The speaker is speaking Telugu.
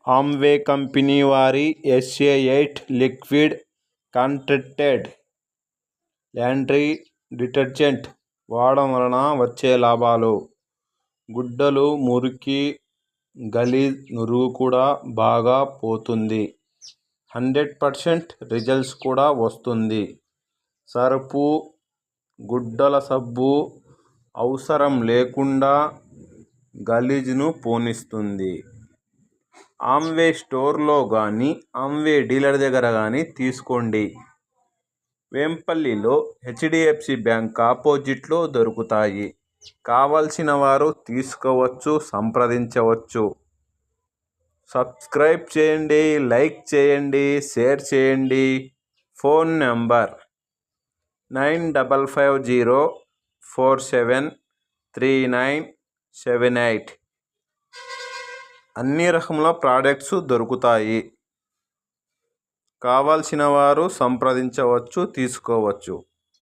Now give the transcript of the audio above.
ఆమ్వే కంపెనీ వారి SA8 liquid concentrated laundry detergent వాడటం వలన వచ్చే లాభాలు: గుడ్డలు, మురికి, గలీజ్, నురుగు కూడా బాగా పోతుంది. 100% రిజల్ట్స్ కూడా వస్తుంది. సర్ఫు, గుడ్డల సబ్బు అవసరం లేకుండా గలీజ్ను పోనిస్తుంది. ఆమ్వే స్టోర్లో కానీ ఆమ్వే డీలర్ దగ్గర కానీ తీసుకోండి. వేంపల్లిలో HDFC బ్యాంక్ ఆపోజిట్లో దొరుకుతాయి. కావలసిన వారు తీసుకోవచ్చు, సంప్రదించవచ్చు. సబ్స్క్రైబ్ చేయండి, లైక్ చేయండి, షేర్ చేయండి. Phone number 9550473978. అన్ని రకముల ప్రోడక్ట్స్ దొరుకుతాయి. కావలసిన వారు సంప్రదించవచ్చు, తీసుకోవచ్చు.